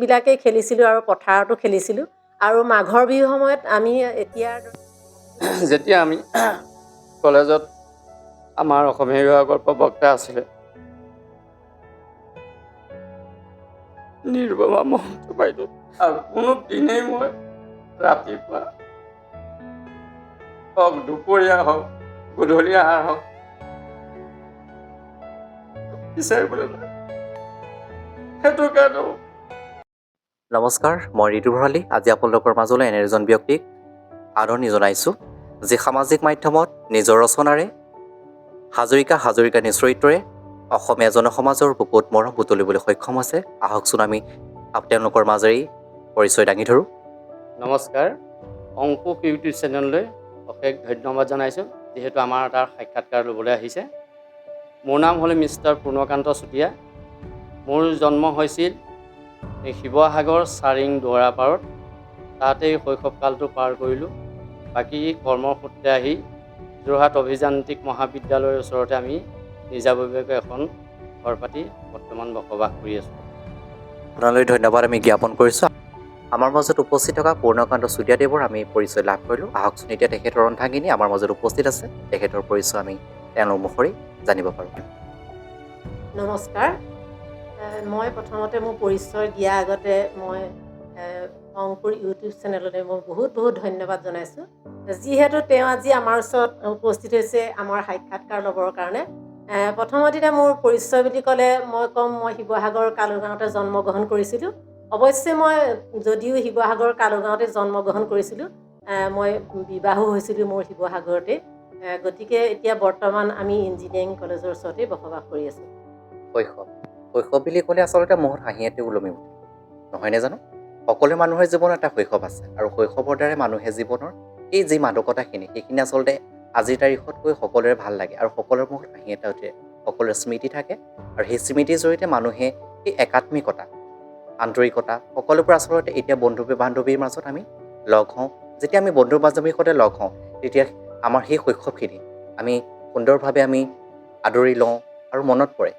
এইবিলাকেই খেলিছিলোঁ আৰু পথাৰতো খেলিছিলোঁ। আৰু মাঘৰ বিহুৰ সময়ত আমি এতিয়া যেতিয়া আমি কলেজত আমাৰ অসমীয়া বিভাগৰ প্ৰবক্তা আছিলে নিৰুপমা মহন্ত বাইদেউ, আৰু কোনো দিনেই মই ৰাতিপুৱা হওক, দুপৰীয়া হওক, গধূলি আহাৰ হওক বিচাৰিবলৈ নাই। সেইটো কাৰণে নমস্কাৰ, মই ঋতু ভৰালী। আজি আপোনালোকৰ মাজলৈ এনে এজন ব্যক্তিক আদৰণি জনাইছোঁ, যি সামাজিক মাধ্যমত নিজৰ ৰচনাৰে হাজৰিকা নিশ্চৰিত্ৰৰে অসমীয়া জনসমাজৰ বুকুত মৰম বুটলিবলৈ সক্ষম হৈছে। আহকচোন আমি তেওঁলোকৰ মাজেৰেই পৰিচয় দাঙি ধৰোঁ। নমস্কাৰ, অংকুশ ইউটিউব চেনেললৈ অশেষ ধন্যবাদ জনাইছোঁ, যিহেতু আমাৰ তাৰ সাক্ষাৎকাৰ ল'বলৈ আহিছে। মোৰ নাম হ'ল মিষ্টাৰ পূৰ্ণকান্ত চুতীয়া। মোৰ জন্ম হৈছিল শিৱসাগৰ চাৰিং দুৱৰাপাৰত। তাতেই শৈশৱকালটো পাৰ কৰিলোঁ। বাকী কৰ্মসূত্ৰে আহি যোৰহাট অভিযান্ত্ৰিক মহাবিদ্যালয়ৰ ওচৰতে আমি নিজাববীয়াকৈ এখন ঘৰ পাতি বৰ্তমান বসবাস কৰি আছোঁ। আপোনালৈ ধন্যবাদ আমি জ্ঞাপন কৰিছোঁ। আমাৰ মাজত উপস্থিত থকা পূৰ্ণকান্ত চুতীয়াদেৱৰ আমি পৰিচয় লাভ কৰিলোঁ। আহকচোন এতিয়া তেখেতৰ অৰ্ধাংগিনী আমাৰ মাজত উপস্থিত আছে, তেখেতৰ পৰিচয় আমি তেওঁলোকৰ মুখৰেই জানিব পাৰোঁ। নমস্কাৰ। মই প্ৰথমতে মোৰ পৰিচয় দিয়াৰ আগতে মই অংকুৰ ইউটিউব চেনেললৈ মই বহুত ধন্যবাদ জনাইছোঁ, যিহেতু তেওঁ আজি আমাৰ ওচৰত উপস্থিত হৈছে আমাৰ সাক্ষাৎকাৰ ল'বৰ কাৰণে। প্ৰথমতে মোৰ পৰিচয় বুলি ক'লে মই ক'ম, মই শিৱসাগৰ কালুগাঁৱতে জন্মগ্ৰহণ কৰিছিলোঁ। অৱশ্যে মই যদিও শিৱসাগৰ কালুগাঁৱতে জন্মগ্ৰহণ কৰিছিলোঁ, মই বিবাহো হৈছিলোঁ মোৰ শিৱসাগৰতে। গতিকে এতিয়া বৰ্তমান আমি ইঞ্জিনিয়াৰিং কলেজৰ ওচৰতে বসবাস কৰি আছোঁ। শৈশৱ বুলি ক'লে আচলতে মুখত হাঁহি এটা ওলমি উঠে, নহয়নে জানো? সকলো মানুহৰ জীৱনত এটা শৈশৱ আছে, আৰু শৈশৱৰ দ্বাৰাই মানুহে জীৱনৰ এই যি মাদকতাখিনি, সেইখিনি আচলতে আজিৰ তাৰিখতকৈ সকলোৰে ভাল লাগে, আৰু সকলোৰে মুখত হাঁহি এটা উঠে, সকলোৰে স্মৃতি থাকে, আৰু সেই স্মৃতিৰ জৰিয়তে মানুহে এই একাত্মিকতা, আন্তৰিকতা সকলোবোৰ আচলতে এতিয়া বন্ধু বান্ধৱীৰ মাজত আমি লগ হওঁ। যেতিয়া আমি বন্ধু বান্ধৱীৰ সৈতে লগ হওঁ, তেতিয়া আমাৰ সেই শৈশৱখিনি আমি সুন্দৰভাৱে আমি আদৰি লওঁ আৰু মনত পৰে,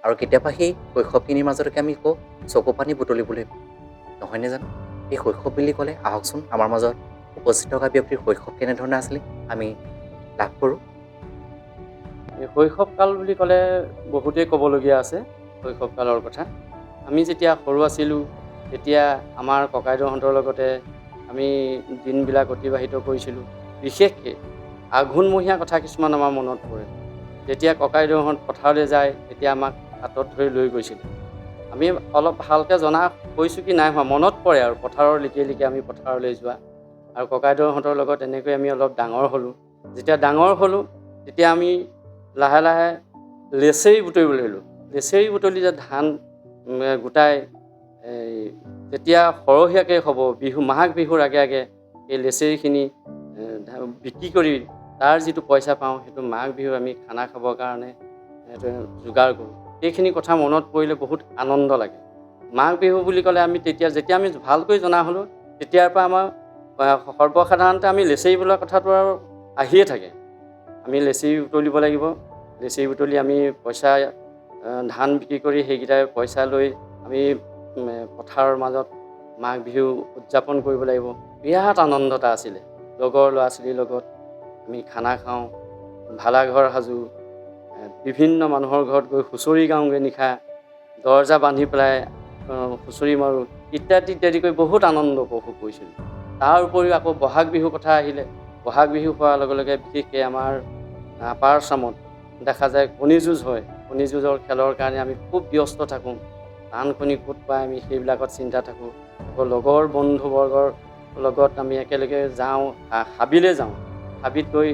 আৰু কেতিয়াবা সেই শৈশৱখিনিৰ মাজতকে আমি চকু পানী বুটলিবলৈ নহয়নে জানো? এই শৈশৱ বুলি ক'লে আহকচোন আমাৰ মাজত উপস্থিত থকা ব্যক্তিৰ শৈশৱ কেনেধৰণে আছিলে আমি লাভ কৰোঁ। এই শৈশৱকাল বুলি ক'লে বহুতেই ক'বলগীয়া আছে। শৈশৱকালৰ কথা আমি যেতিয়া সৰু আছিলোঁ, তেতিয়া আমাৰ ককাইদেউহঁতৰ লগতে আমি দিনবিলাক অতিবাহিত কৰিছিলোঁ। বিশেষকৈ আঘোণমহীয়া কথা কিছুমান আমাৰ মনত পৰে। যেতিয়া ককাইদেউহঁত পথাৰলৈ যায়, তেতিয়া আমাক হাতত ধৰি লৈ গৈছিল। আমি অলপ ভালকৈ জনা হৈছোঁ কি নাই হোৱা, মনত পৰে আৰু পথাৰৰ লিকে আমি পথাৰলৈ যোৱা, আৰু ককাইদেউহঁতৰ লগত এনেকৈ আমি অলপ ডাঙৰ হ'লোঁ। যেতিয়া ডাঙৰ হ'লোঁ, তেতিয়া আমি লাহে লাহে লেচেৰি বুটলিবলৈ ল'লোঁ। লেচেৰি বুটলি যে ধান গোটাই যেতিয়া সৰহীয়াকৈ হ'ব, মাঘ বিহুৰ আগে এই লেচেৰিখিনি বিক্ৰী কৰি তাৰ যিটো পইচা পাওঁ, সেইটো মাঘ বিহুৰ আমি খানা খাবৰ কাৰণে যোগাৰ কৰোঁ। সেইখিনি কথা মনত পৰিলে বহুত আনন্দ লাগে। মাঘ বিহু বুলি ক'লে আমি যেতিয়া আমি ভালকৈ জনা হ'লোঁ, তেতিয়াৰ পৰা আমাৰ সৰ্বসাধাৰণতে আমি লেচেৰি বোলা কথাটো আৰু আহিয়ে থাকে। আমি লেচেৰি বুটলিব লাগিব। লেচেৰি বুটলি আমি পইচা ধান বিক্ৰী কৰি সেইকেইটাই পইচা লৈ আমি পথাৰৰ মাজত মাঘ বিহু উদযাপন কৰিব লাগিব। বিৰাট আনন্দ এটা আছিলে। লগৰ ল'ৰা ছোৱালীৰ লগত আমি খানা খাওঁ, ভেলাঘৰ সাজোঁ, বিভিন্ন মানুহৰ ঘৰত গৈ হুঁচৰি গাওঁগৈ, নিশা দৰজা বান্ধি পেলাই হুঁচৰি মাৰোঁ, ইত্যাদি কৰি বহুত আনন্দ উপভোগ কৰিছিলোঁ। তাৰ উপৰিও আকৌ বহাগ বিহুৰ কথা আহিলে, বহাগ বিহু হোৱাৰ লগে লগে বিশেষকৈ আমাৰ আপাৰ আচামত দেখা যায় কণী যুঁজ হয়। কণী যুঁজৰ খেলৰ কাৰণে আমি খুব ব্যস্ত থাকোঁ। ধান কণী ক'ত পাই আমি সেইবিলাকত চিন্তা থাকোঁ। আকৌ লগৰ বন্ধুবৰ্গৰ লগত আমি একেলগে যাওঁ, হাবিলৈ যাওঁ। হাবিত গৈ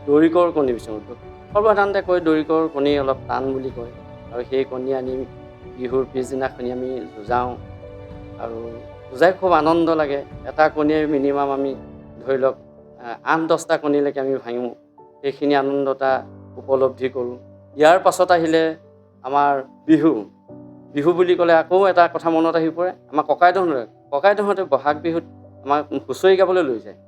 দৰিকৰ কণী বিচাৰোঁ। সৰ্বসাধাৰণতে কয় দৰিকৰ কণী অলপ টান বুলি কয়, আৰু সেই কণী আনি বিহুৰ পিছদিনাখনি আমি যুঁজাওঁ, আৰু যুঁজাই খুব আনন্দ লাগে। এটা কণীয়ে মিনিমাম আমি ধৰি লওক 8-10টা কণীলৈকে আমি ভাঙোঁ। সেইখিনি আনন্দ এটা উপলব্ধি কৰোঁ। ইয়াৰ পাছত আহিলে আমাৰ বিহু বুলি ক'লে আকৌ এটা কথা মনত আহি পৰে। আমাৰ ককাইদেউহঁতে বহাগ বিহুত আমাক হুঁচৰি গাবলৈ লৈ যায়।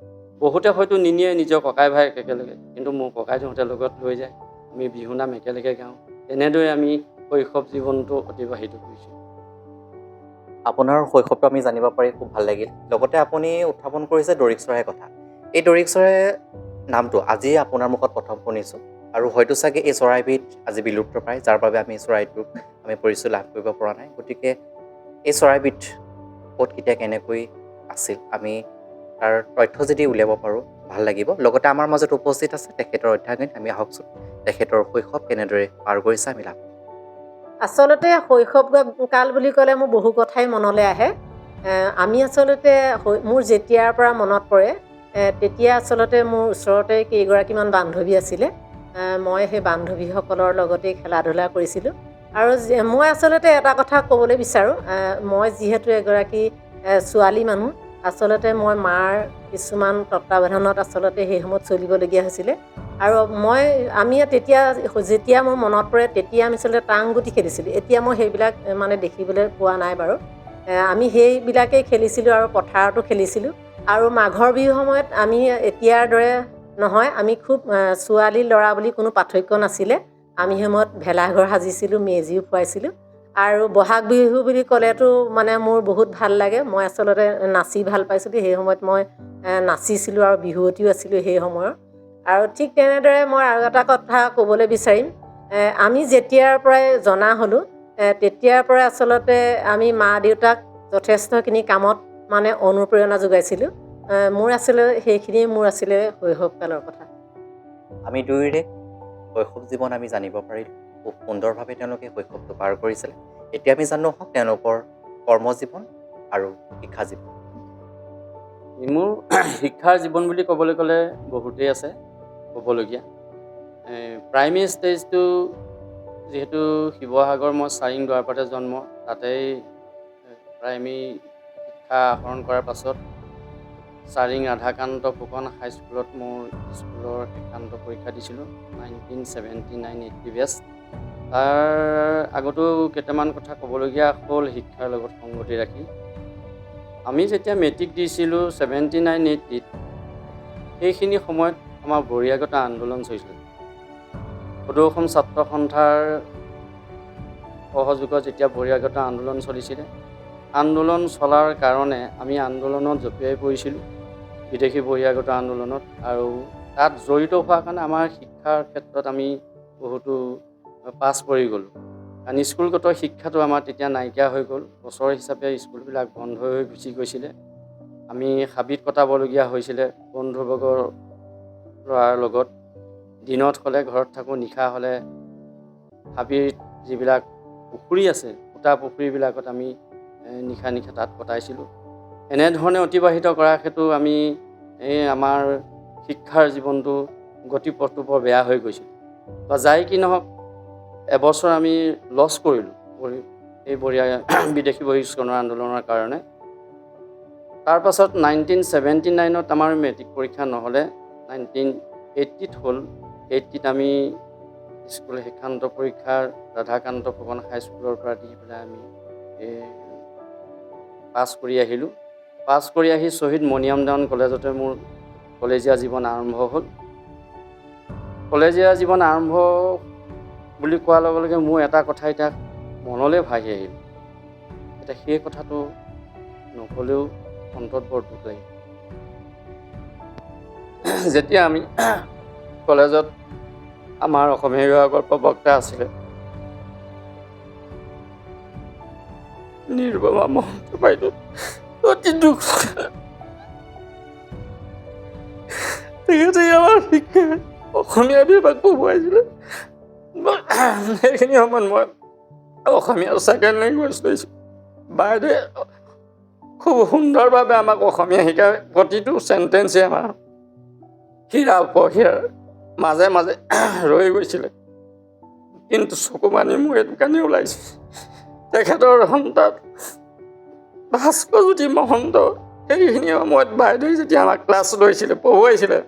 বহুতে হয়তো নিনিয়ে নিজৰ ককাই ভাই একেলগে, কিন্তু মোৰ ককাইদেউহঁতে লগত লৈ যায়। আমি বিহু নাম একেলগে গাওঁ। তেনেদৰে আমি শৈশৱ জীৱনটো অতিবাহিত কৰিছোঁ। আপোনাৰ শৈশৱটো আমি জানিব পাৰি খুব ভাল লাগিল। লগতে আপুনি উত্থাপন কৰিছে দৰিক চৰাইৰ কথা। এই দৰিক চৰাই নামটো আজি আপোনাৰ মুখত প্ৰথম শুনিছোঁ আৰু হয়তো চাগে এই চৰাইবিধ আজি বিলুপ্ত প্ৰায়, যাৰ বাবে আমি চৰাইটোক আমি পৰিচয় লাভ কৰিব পৰা নাই। গতিকে এই চৰাইবিধ ক'ত কেতিয়া কেনেকৈ আছিল আমি তাৰ তথ্য যদি উলিয়াব পাৰোঁ ভাল লাগিব। লগতে আমাৰ মাজত উপস্থিত আছে তেখেতৰ অধ্যয়ন। আমি আহকচোন তেখেতৰ শৈশৱ কেনেদৰে পাৰ কৰিছে আমি লাভ। আচলতে শৈশৱ কাল বুলি ক'লে মোৰ বহু কথাই মনলৈ আহে। আমি আচলতে মোৰ যেতিয়াৰ পৰা মনত পৰে তেতিয়া আচলতে মোৰ ওচৰতে কেইগৰাকীমান বান্ধৱী আছিলে। মই সেই বান্ধৱীসকলৰ লগতেই খেলা ধূলা কৰিছিলোঁ। আৰু মই আচলতে এটা কথা ক'বলৈ বিচাৰোঁ, মই যিহেতু এগৰাকী ছোৱালী মানুহ, আচলতে মই মাৰ কিছুমান তত্বাৱধানত আচলতে সেই সময়ত চলিবলগীয়া হৈছিলে। আৰু আমি যেতিয়া মোৰ মনত পৰে তেতিয়া আমি আচলতে টাংগুটি খেলিছিলোঁ। এতিয়া মই সেইবিলাক মানে দেখিবলৈ পোৱা নাই বাৰু। আমি সেইবিলাকেই খেলিছিলোঁ আৰু পথাৰতো খেলিছিলোঁ। আৰু মাঘৰ বিহুৰ সময়ত আমি এতিয়াৰ দৰে নহয়, আমি খুব ছোৱালী ল'ৰা বুলি কোনো পাৰ্থক্য নাছিলে। আমি সময়ত ভেলাঘৰ সাজিছিলোঁ, মেজিও ফুৱাইছিলোঁ। আৰু বহাগ বিহু বুলি ক'লেতো মানে মোৰ বহুত ভাল লাগে। মই আচলতে নাচি ভাল পাইছিলোঁ। সেই সময়ত মই নাচিছিলোঁ আৰু বিহুৱতীও আছিলোঁ সেই সময়ৰ। আৰু ঠিক তেনেদৰে মই আৰু এটা কথা ক'বলৈ বিচাৰিম, আমি যেতিয়াৰ পৰাই জনা হ'লোঁ তেতিয়াৰ পৰাই আচলতে আমি মা দেউতাক যথেষ্টখিনি কামত মানে অনুপ্ৰেৰণা যোগাইছিলোঁ। সেইখিনিয়ে মোৰ আছিলে শৈশৱকালৰ কথা। আমি দুয়োৰে শৈশৱ জীৱন আমি জানিব পাৰিলোঁ। খুব সুন্দৰভাৱে তেওঁলোকে শৈশৱটো পাৰ কৰিছিলে। এতিয়া আমি জানো হওক তেওঁলোকৰ কৰ্মজীৱন আৰু শিক্ষা জীৱন। মোৰ শিক্ষাৰ জীৱন বুলি ক'বলৈ গ'লে বহুতেই আছে ক'বলগীয়া। প্ৰাইমেৰী ষ্টেজটো যিহেতু শিৱসাগৰ, মই চাৰিং দুৱাৰপাতে জন্ম, তাতেই প্ৰাইমেৰী শিক্ষা আহৰণ কৰাৰ পাছত চাৰিং ৰাধাকান্ত ফুকন হাইস্কুলত মোৰ স্কুলৰ শিক্ষান্ত পৰীক্ষা দিছিলোঁ 1979-80 বেছ। তাৰ আগতো কেইটামান কথা ক'বলগীয়া হ'ল শিক্ষাৰ লগত সংগতি ৰাখি। আমি যেতিয়া মেট্ৰিক দিছিলোঁ 79-80ত, সেইখিনি সময়ত আমাৰ বহিৰাগত আন্দোলন চলিছিল। সদৌ অসম ছাত্ৰ সন্থাৰ সহযোগত যেতিয়া বহিৰাগত আন্দোলন চলিছিলে, আন্দোলন চলাৰ কাৰণে আমি আন্দোলনত জঁপিয়াই পৰিছিলোঁ, বিদেশী বহিৰাগত আন্দোলনত। আৰু তাত জড়িত হোৱাৰ কাৰণে আমাৰ শিক্ষাৰ ক্ষেত্ৰত আমি বহুতো পাছ পৰি গ'লোঁ। কাৰণ স্কুলগত শিক্ষাটো আমাৰ তেতিয়া নাইকিয়া হৈ গ'ল। বছৰ হিচাপে স্কুলবিলাক বন্ধ হৈ গুচি গৈছিলে। আমি হাবিত কটাবলগীয়া হৈছিলে বন্ধুবৰ্গৰ ল'ৰাৰ লগত। দিনত হ'লে ঘৰত থাকোঁ, নিশা হ'লে হাবিত যিবিলাক পুখুৰী আছে, ফুটা পুখুৰীবিলাকত আমি নিশা তাত কটাইছিলোঁ। এনেধৰণে অতিবাহিত কৰাৰ ক্ষেত্ৰত আমি আমাৰ শিক্ষাৰ জীৱনটো গতিপথটো বৰ বেয়া হৈ গৈছিল। বা যাই কি নহওক, এবছৰ আমি লছ কৰিলোঁ এই বিদেশী বহিষ্কৰণৰ আন্দোলনৰ কাৰণে। তাৰপাছত 1979ত আমাৰ মেট্ৰিক পৰীক্ষা নহ'লে 1980ত হ'ল। 80ত আমি স্কুল শিক্ষান্ত পৰীক্ষাৰ ৰাধাকান্ত ফুকন হাইস্কুলৰ পৰা দি পেলাই আমি পাছ কৰি আহিলোঁ। পাছ কৰি আহি শ্বহীদ মণিৰাম দেৱান কলেজতে মোৰ কলেজীয়া জীৱন আৰম্ভ হ'ল। কলেজীয়া জীৱন আৰম্ভ বুলি কোৱাৰ লগে লগে মোৰ এটা কথা এতিয়া মনলৈ ভাহি আহিল। এতিয়া সেই কথাটো নক'লেও অন্তত বৰ দুখ লাগে। যেতিয়া আমি কলেজত আমাৰ অসমীয়া বিভাগৰ প্ৰবক্তা আছিলে নিৰুপমা মহন্ত বাইদেউ, অতি দুখ। তেখেতে আমাৰ শিক্ষা অসমীয়া বিভাগ পঢ়ুৱাইছিলে। সেইখিনি সময়ত মই অসমীয়া ছেকেণ্ড লেংগুৱেজ লৈছোঁ। বাইদেৱে খুব সুন্দৰভাৱে আমাক অসমীয়া শিকায়। প্ৰতিটো চেণ্টেন্সে আমাৰ হীৰা উপহীৰাৰ মাজে মাজে ৰৈ গৈছিলে। কিন্তু চকু পানী মোৰ এইটো কাৰণে ওলাইছে, তেখেতৰ সন্তান ভাস্কৰজ্যোতি মহন্ত সেইখিনি সময়ত বাইদেৱে যেতিয়া আমাক ক্লাছ লৈছিলে, পঢ়ুৱাইছিলে,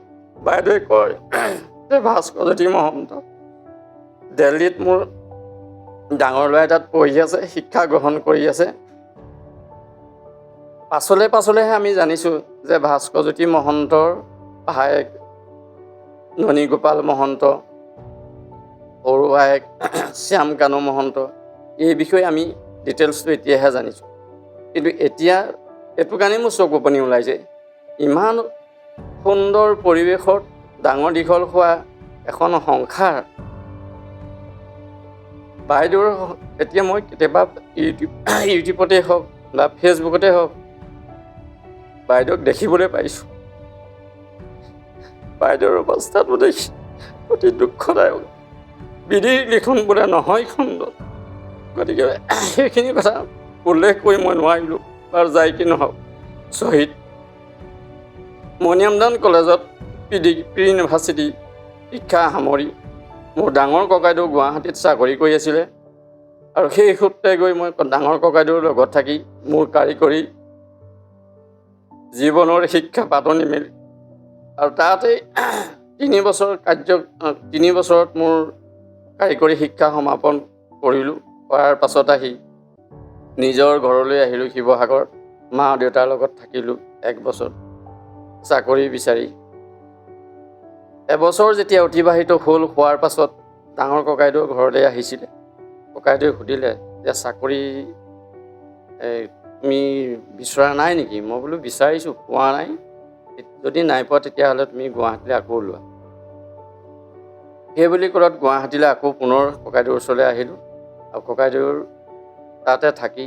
বাইদেৱে কয় যে ভাস্কৰজ্যোতি মহন্ত দিল্লীত মোৰ ডাঙৰ ল'ৰাই তাত পঢ়ি আছে, শিক্ষা গ্ৰহণ কৰি আছে। পাছলেহে আমি জানিছোঁ যে ভাস্কৰজ্যোতি মহন্তৰ ভায়েক ননীগোপাল মহন্ত, সৰু ভায়েক শ্যামকানু মহন্ত, এই বিষয়ে আমি ডিটেইলছটো এতিয়াহে জানিছোঁ। কিন্তু এতিয়া এইটো কাৰণে মোৰ চকু পানী ওলাইছে। ইমান সুন্দৰ পৰিৱেশত ডাঙৰ দীঘল হোৱা এখন সংসাৰ বাইদেউৰ এতিয়া মই কেতিয়াবা ইউটিউবতে হওক বা ফেচবুকতে হওক বাইদেউক দেখিবলৈ পাইছোঁ। বাইদেউৰ অৱস্থাটো দেখি অতি দুখদায়ক। বিধিৰ লিখন বোলে নহয় খণ্ডত। গতিকে সেইখিনি কথা উল্লেখ কৰি মই নোৱাৰিলোঁ। বাৰু যাই কি নহওক, শ্বহীদ মণিয়ামদান কলেজত প্ৰি ইউনিভাৰ্চিটি শিক্ষা সামৰি মোৰ ডাঙৰ ককাইদেউ গুৱাহাটীত চাকৰি কৰি আছিলে আৰু সেই সূত্ৰে গৈ মই ডাঙৰ ককাইদেউৰ লগত থাকি মোৰ কাৰিকৰী জীৱনৰ শিক্ষা পাতনি মেলি আৰু তাতেই 3 বছৰত মোৰ কাৰিকৰী শিক্ষা সমাপন কৰিলোঁ। কৰাৰ পাছত আহি নিজৰ ঘৰলৈ আহিলোঁ শিৱসাগৰ। মা দেউতাৰ লগত থাকিলোঁ 1 বছৰ চাকৰি বিচাৰি। এবছৰ যেতিয়া অতিবাহিত হ'ল, হোৱাৰ পাছত ডাঙৰ ককাইদেউ ঘৰলৈ আহিছিলে। ককাইদেউৱে সুধিলে যে চাকৰি তুমি বিচৰা নাই নেকি? মই বোলো বিচাৰিছোঁ, পোৱা নাই। যদি নাই পোৱা তেতিয়াহ'লে তুমি গুৱাহাটীলৈ আকৌ ওলোৱা। সেই বুলি ক'লত গুৱাহাটীলৈ আকৌ পুনৰ ককাইদেউৰ ওচৰলৈ আহিলোঁ আৰু ককাইদেউৰ তাতে থাকি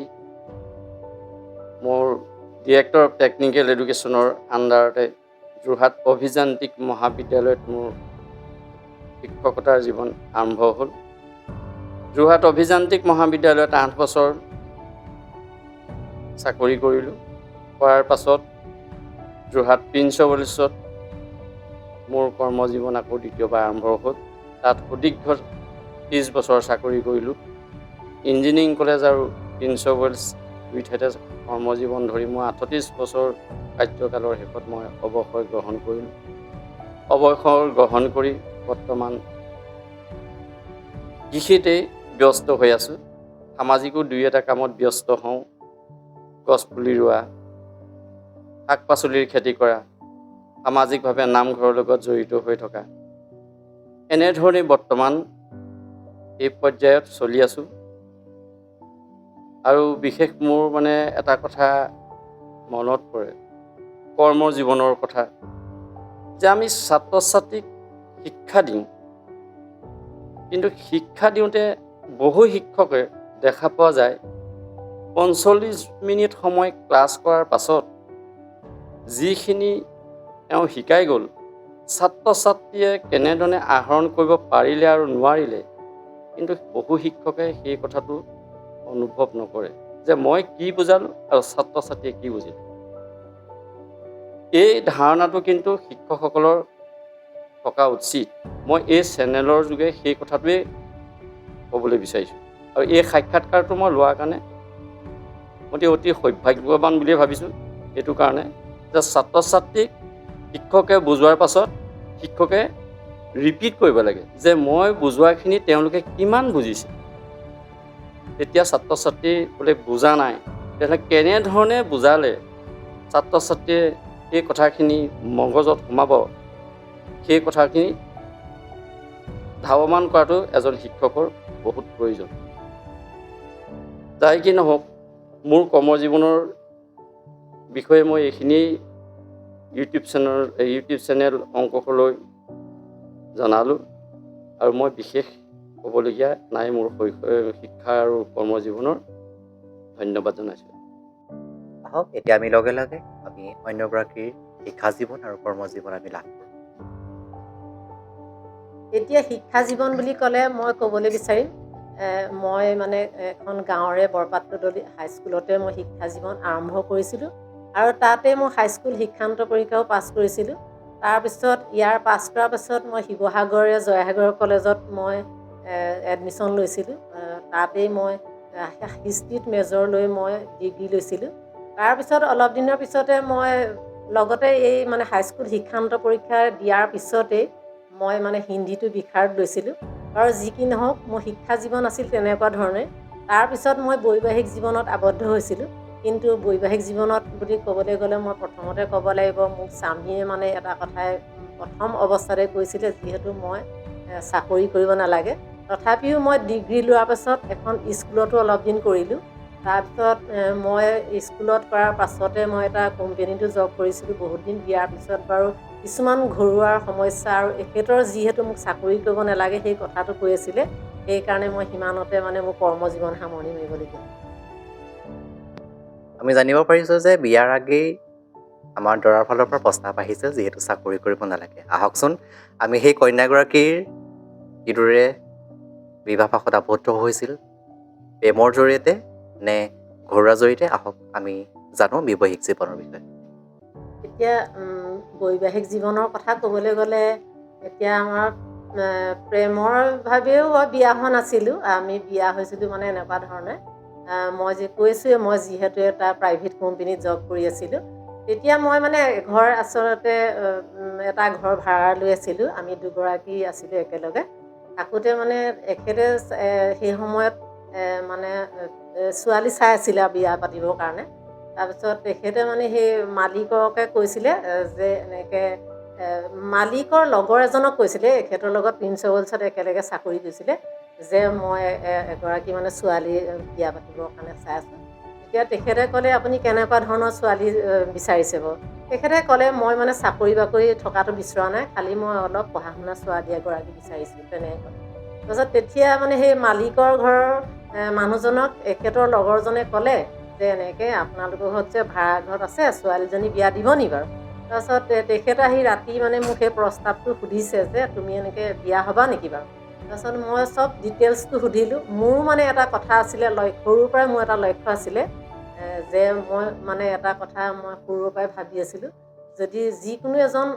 মোৰ ডিৰেক্টৰ অফ টেকনিকেল এডুকেশ্যনৰ আণ্ডাৰতে যোৰহাট অভিযান্ত্ৰিক মহাবিদ্যালয়ত মোৰ শিক্ষকতাৰ জীৱন আৰম্ভ হ'ল। যোৰহাট অভিযান্ত্ৰিক মহাবিদ্যালয়ত 8 বছৰ চাকৰি কৰিলোঁ। কৰাৰ পাছত যোৰহাট প্ৰিন্স কলেজত মোৰ কৰ্মজীৱন আকৌ দ্বিতীয়বাৰ আৰম্ভ হ'ল। তাত সুদীৰ্ঘ 30 বছৰ চাকৰি কৰিলোঁ। ইঞ্জিনিয়াৰিং কলেজ আৰু প্ৰিন্স কলেজ দুই ঠাইতে কৰ্মজীৱন ধৰি মই 38 বছৰ কাৰ্যকালৰ শেষত মই অৱসৰ গ্ৰহণ কৰিলোঁ। অৱসৰ গ্ৰহণ কৰি বৰ্তমান কৃষিতেই ব্যস্ত হৈ আছোঁ। সামাজিকো 2-এটা কামত ব্যস্ত হওঁ। গছপুলি ৰোৱা, শাক পাচলিৰ খেতি কৰা, সামাজিকভাৱে নামঘৰৰ লগত জড়িত হৈ থকা, এনেধৰণে বৰ্তমান এই পৰ্যায়ত চলি আছোঁ। আৰু বিশেষ মোৰ এটা কথা মনত পৰে কৰ্মৰ জীৱনৰ কথা, যে আমি ছাত্ৰ ছাত্ৰীক শিক্ষা দিওঁ, কিন্তু শিক্ষা দিওঁতে বহু শিক্ষকে দেখা পোৱা যায় 45 মিনিট সময় ক্লাছ কৰাৰ পাছত যিখিনি তেওঁ শিকাই গ'ল, ছাত্ৰ ছাত্ৰীয়ে কেনেধৰণে আহৰণ কৰিব পাৰিলে আৰু নোৱাৰিলে, কিন্তু বহু শিক্ষকে সেই কথাটো অনুভৱ নকৰে যে মই কি বুজালোঁ আৰু ছাত্ৰ ছাত্ৰীয়ে কি বুজিলে। এই ধাৰণাটো কিন্তু শিক্ষকসকলৰ থকা উচিত। মই এই চেনেলৰ যোগে সেই কথাটোৱে ক'বলৈ বিচাৰিছোঁ। আৰু এই সাক্ষাৎকাৰটো মই লোৱাৰ কাৰণে মই অতি সৌভাগ্যৱান বুলিয়ে ভাবিছোঁ। এইটো কাৰণে যে ছাত্ৰ ছাত্ৰীক শিক্ষকে বুজোৱাৰ পাছত শিক্ষকে ৰিপিট কৰিব লাগে যে মই বুজোৱাখিনি তেওঁলোকে কিমান বুজিছে। তেতিয়া ছাত্ৰ ছাত্ৰী বোলে বুজা নাই, তেতিয়াহ'লে কেনেধৰণে বুজালে ছাত্ৰ ছাত্ৰীয়ে সেই কথাখিনি মগজত সোমাব, সেই কথাখিনি ধাৱমান কৰাটো এজন শিক্ষকৰ বহুত প্ৰয়োজন। যাই কি নহওক, মোৰ কৰ্মজীৱনৰ বিষয়ে মই এইখিনিয়েই ইউটিউব চেনেল অংকলৈ জনালোঁ। আৰু মই বিশেষ ক'বলগীয়া নাই মোৰ শিক্ষা আৰু কৰ্মজীৱনৰ। ধন্যবাদ জনাইছোঁ। আহক এতিয়া আমি লগে লগে আমি অন্যগৰাকীৰ শিক্ষা জীৱন আৰু কৰ্মজীৱন আমি লাভ কৰোঁ। এতিয়া শিক্ষা জীৱন বুলি ক'লে মই ক'বলৈ বিচাৰিম, মই এখন গাঁৱৰে বৰপাত্ৰদলি হাইস্কুলতে মই শিক্ষা জীৱন আৰম্ভ কৰিছিলোঁ আৰু তাতে মই হাইস্কুল শিক্ষান্ত পৰীক্ষাও পাছ কৰিছিলোঁ। তাৰপিছত ইয়াৰ পাছ কৰাৰ পাছত মই শিৱসাগৰে জয়সাগৰ কলেজত মই এডমিশ্যন লৈছিলোঁ। তাতেই মই হিষ্ট্ৰীত মেজৰ লৈ মই ডিগ্ৰী লৈছিলোঁ। তাৰপিছত অলপ দিনৰ পিছতে মই লগতে এই হাইস্কুল শিক্ষান্ত পৰীক্ষা দিয়াৰ পিছতেই মই হিন্দীটো বিষাৰত লৈছিলোঁ। আৰু যি কি নহওক মোৰ শিক্ষা জীৱন আছিল তেনেকুৱা ধৰণে। তাৰপিছত মই বৈবাহিক জীৱনত আবদ্ধ হৈছিলোঁ। কিন্তু বৈবাহিক জীৱনত বুলি ক'বলৈ গ'লে মই প্ৰথমতে ক'ব লাগিব, মোক স্বামীয়ে এটা কথাই প্ৰথম অৱস্থাতে কৈছিলে, যিহেতু মই চাকৰি কৰিব নালাগে। তথাপিও মই ডিগ্ৰী লোৱাৰ পাছত এখন স্কুলতো অলপ দিন কৰিলোঁ। তাৰপিছত মই স্কুলত কৰাৰ পাছতে মই এটা কোম্পেনীটো জব কৰিছিলোঁ বহুত দিন। দিয়াৰ পিছত বাৰু কিছুমান ঘৰুৱা সমস্যা আৰু এখেতৰ যিহেতু মোক চাকৰি কৰিব নালাগে সেই কথাটো কৈ আছিলে, সেইকাৰণে মই সিমানতে মানে মোৰ কৰ্মজীৱন সামৰণি মাৰিবলগীয়া হ'ল। আমি জানিব পাৰিছোঁ যে বিয়াৰ আগেই আমাৰ দৰাৰ ফালৰ পৰা প্ৰস্তাৱ আহিছে যিহেতু চাকৰি কৰিব নালাগে। আহকচোন আমি সেই কন্যাগৰাকীৰ কিদৰে বিবাহপাশত আবদ্ধ হৈছিল, প্ৰেমৰ জৰিয়তে নে ঘৰুৱা জৰিয়তে, আহক আমি জানো বৈবাহিক জীৱনৰ বিষয়ে। এতিয়া বৈবাহিক জীৱনৰ কথা ক'বলৈ গ'লে এতিয়া আমাৰ প্ৰেমৰ ভাৱেও বিয়া হোৱা নাছিলোঁ। আমি বিয়া হৈছিলোঁ মানে এনেকুৱা ধৰণে, মই যে কৈছোঁৱে মই যিহেতু এটা প্ৰাইভেট কোম্পেনীত জব কৰি আছিলোঁ, তেতিয়া মই মানে ঘৰ আচলতে এটা ঘৰ ভাড়া লৈ আছিলোঁ। আমি দুগৰাকী আছিলোঁ একেলগে থাকোঁতে মানে এখেতে সেই সময়ত মানে ছোৱালী চাই আছিলে বিয়া পাতিবৰ কাৰণে। তাৰপিছত তেখেতে মানে সেই মালিককে কৈছিলে যে এনেকৈ মালিকৰ লগৰ এজনক কৈছিলে, এখেতৰ লগত প্ৰিন্সিপালছত একেলগে চাকৰি কৰিছিলে, যে মই এগৰাকী মানে ছোৱালী বিয়া পাতিবৰ কাৰণে চাই আছোঁ। তেতিয়া তেখেতে ক'লে আপুনি কেনেকুৱা ধৰণৰ ছোৱালী বিচাৰিছে বাৰু? তেখেতে ক'লে মই মানে চাকৰি বাকৰি থকাটো বিচৰা নাই, খালী মই অলপ পঢ়া শুনা ছোৱালী এগৰাকী বিচাৰিছোঁ, তেনেকৈ ক'লে। তাৰপিছত তেতিয়া মানে সেই মালিকৰ ঘৰৰ মানুহজনক এখেতৰ লগৰজনে ক'লে যে এনেকৈ আপোনালোকৰ ঘৰত যে ভাড়া ঘৰত আছে, ছোৱালীজনী বিয়া দিব নি বাৰু? তাৰপিছত তেখেতে আহি ৰাতি মানে মোক সেই প্ৰস্তাৱটো সুধিছে যে তুমি এনেকৈ বিয়া হ'বা নেকি বাৰু? তাৰপিছত মই চব ডিটেইলছটো সুধিলোঁ। মোৰ মানে এটা কথা আছিলে, সৰুৰ পৰাই মোৰ এটা লক্ষ্য আছিলে যে মই মানে এটা কথা মই সৰুৰ পৰাই ভাবি আছিলোঁ, যদি যিকোনো এজন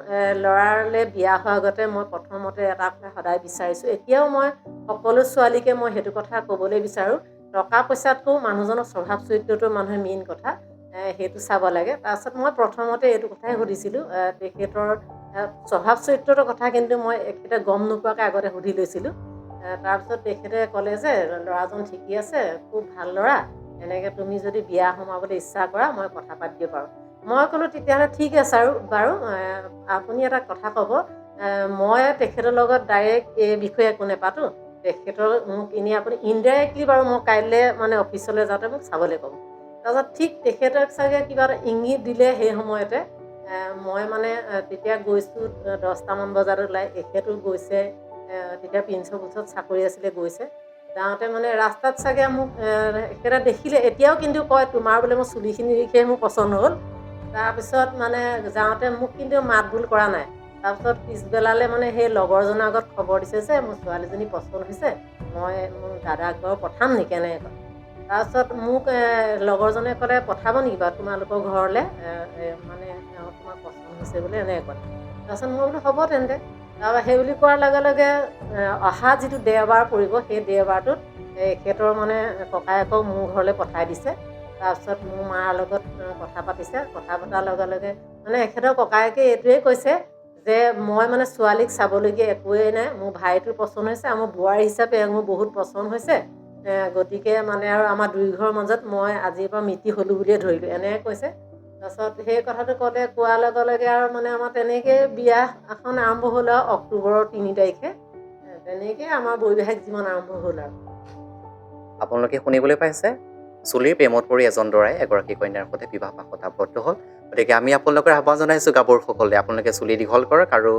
ল'ৰালৈ বিয়া হোৱাৰ আগতে মই প্ৰথমতে এটা কথা সদায় বিচাৰিছোঁ, এতিয়াও মই সকলো ছোৱালীকে মই সেইটো কথা ক'বলৈ বিচাৰোঁ, টকা পইচাতকৈও মানুহজনৰ স্বভাৱ চৰিত্ৰটো মানুহে মেইন কথা, সেইটো চাব লাগে। তাৰপিছত মই প্ৰথমতে এইটো কথাই সুধিছিলোঁ, তেখেতৰ স্বভাৱ চৰিত্ৰটোৰ কথা কিন্তু মই এখেতে গম নোপোৱাকৈ আগতে সুধি লৈছিলোঁ। তাৰপিছত তেখেতে ক'লে যে ল'ৰাজন ঠিকেই আছে, খুব ভাল ল'ৰা, এনেকৈ তুমি যদি বিয়া সোমাবলৈ ইচ্ছা কৰা মই কথা পাতি দিব পাৰোঁ। মই ক'লোঁ তেতিয়াহ'লে ঠিক আছে আৰু বাৰু আপুনি এটা কথা ক'ব, মই তেখেতৰ লগত ডাইৰেক্ট এই বিষয়ে একো নেপাতোঁ, তেখেতৰ মোক এনেই আপুনি ইনডাইৰেক্টলি বাৰু মই কাইলৈ মানে অফিচলৈ যাওঁতে মোক চাবলৈ ক'ব। তাৰপিছত ঠিক তেখেতক চাগে কিবা এটা ইংগিত দিলে সেই সময়তে। মই মানে তেতিয়া গৈছোঁ 10টামান বজাত ওলাই, এখেতো গৈছে, তেতিয়া প্ৰিন্সিপালছত চাকৰি আছিলে, গৈছে। যাওঁতে মানে ৰাস্তাত চাগে মোক এখেতে দেখিলে, এতিয়াও কিন্তু কয় তোমাৰ বোলে মোৰ চুলিখিনি দেখিয়ে মোৰ পচন্দ হ'ল। তাৰপিছত মানে যাওঁতে মোক কিন্তু মাত বোল কৰা নাই। তাৰপিছত পিছবেলালৈ মানে সেই লগৰজনৰ আগত খবৰ দিছে যে মোৰ ছোৱালীজনী পচন্দ হৈছে, মই মোৰ দাদাক বাৰু পঠাম নেকি, এনেকৈ কয়। তাৰপিছত মোক লগৰজনে ক'লে পঠাব নেকি বাৰু তোমালোকৰ ঘৰলৈ, মানে তোমাক পচন্দ হৈছে বোলে, এনেকৈ ক'লে। তাৰপিছত মই বোলো হ'ব তেন্তে। তাৰপৰা সেই বুলি কোৱাৰ লগে লগে অহা যিটো দেওবাৰ পৰিব, সেই দেওবাৰটোত এখেতৰ মানে ককায়েকক মোৰ ঘৰলৈ পঠাই দিছে। তাৰপিছত মোৰ মাৰ লগত কথা পাতিছে, কথা পতাৰ লগে লগে মানে এখেতৰ ককায়েকে এইটোৱে কৈছে যে মই মানে ছোৱালীক চাবলগীয়া একোৱেই নাই, মোৰ ভাইটোৰ পচন্দ হৈছে আৰু মোৰ বোৱাৰী হিচাপে মোৰ বহুত পচন্দ হৈছে, গতিকে মানে আৰু আমাৰ দুই ঘৰৰ মাজত মই আজিৰ পৰা মিতি হ'লোঁ বুলিয়ে ধৰিলোঁ, এনেকৈ কৈছে। তাৰপিছত সেই কথাটো ক'লে, কোৱাৰ লগে লগে আৰু মানে আমাৰ তেনেকৈ বিয়া এখন আৰম্ভ হ'ল আৰু অক্টোবৰৰ 3 তাৰিখে। তেনেকৈ আমাৰ বৈবাহিক জীৱন আৰম্ভ হ'ল আৰু। আপোনালোকে শুনিবলৈ পাইছে, চুলিৰ প্ৰেমত পৰি এজন দৰাই এগৰাকী কন্যাৰ সৈতে বিবাহপাশত আবদ্ধ হ'ল। গতিকে আমি আপোনালোকৰ আহ্বান জনাইছোঁ গাভৰুসকলে, আপোনালোকে চুলি দীঘল কৰক, আৰু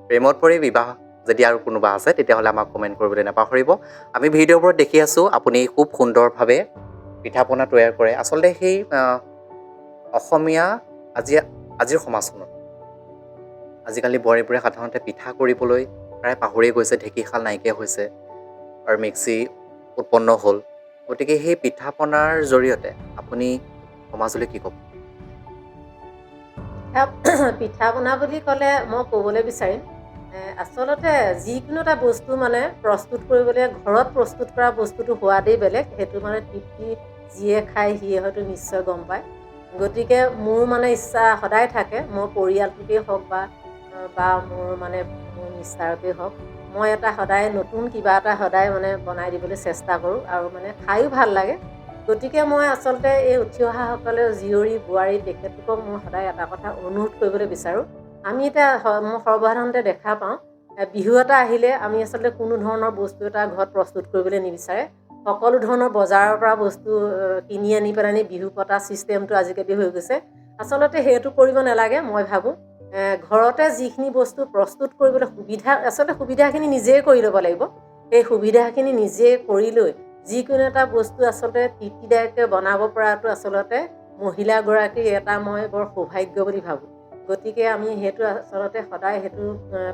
প্ৰেমত পৰি বিবাহ যদি আৰু কোনোবা আছে তেতিয়াহ'লে আমাক কমেণ্ট কৰিবলৈ নাপাহৰিব। আমি ভিডিঅ'বোৰত দেখি আছোঁ আপুনি খুব সুন্দৰভাৱে পিঠা পনা তৈয়াৰ কৰে। আচলতে সেই অসমীয়া আজিৰ সমাজখনত আজিকালি বোৱাৰীবোৰে সাধাৰণতে পিঠা কৰিবলৈ প্ৰায় পাহৰিয়ে গৈছে, ঢেঁকীশাল নাইকিয়া হৈছে আৰু মিক্সি উৎপন্ন হ'ল। গতিকে সেই পিঠা পনাৰ জৰিয়তে আপুনি সমাজলৈ কি ক'ব? পিঠা পনা বুলি ক'লে মই ক'বলৈ বিচাৰিম, আচলতে যিকোনো এটা বস্তু মানে প্ৰস্তুত কৰিবলৈ ঘৰত প্ৰস্তুত কৰা বস্তুটো সোৱাদেই বেলেগ, সেইটো মানে তৃপ্তি যিয়ে খায় সিয়ে হয়তো নিশ্চয় গম পায়। গতিকে মোৰ মানে ইচ্ছা সদায় থাকে, মোৰ পৰিয়ালটোকেই হওক বা মোৰ মিষ্টাৰকেই হওক, মই এটা সদায় নতুন কিবা এটা সদায় মানে বনাই দিবলৈ চেষ্টা কৰোঁ, আৰু মানে খায়ো ভাল লাগে। গতিকে মই আচলতে এই উঠি অহাসকলে জীয়ৰী বোৱাৰী তেখেতলোকক মই সদায় এটা কথা অনুৰোধ কৰিবলৈ বিচাৰোঁ। আমি এতিয়া মই সৰ্বসাধাৰণতে দেখা পাওঁ, বিহু এটা আহিলে আমি আচলতে কোনো ধৰণৰ বস্তু এটা ঘৰত প্ৰস্তুত কৰিবলৈ নিবিচাৰে, সকলো ধৰণৰ বজাৰৰ পৰা বস্তু কিনি আনি পেলাই বিহু পতা ছিষ্টেমটো আজিকালি হৈ গৈছে। আচলতে সেইটো কৰিব নালাগে। মই ভাবোঁ ঘৰতে যিখিনি বস্তু প্ৰস্তুত কৰিবলৈ আচলতে সুবিধাখিনি নিজেই কৰি ল'ব লাগিব। সেই সুবিধাখিনি নিজে কৰি লৈ যিকোনো এটা বস্তু আচলতে তৃপ্তিদায়ককৈ বনাব পৰাটো আচলতে মহিলাগৰাকীৰ এটা মই বৰ সৌভাগ্য বুলি ভাবোঁ। গতিকে আমি সেইটো আচলতে সদায় সেইটো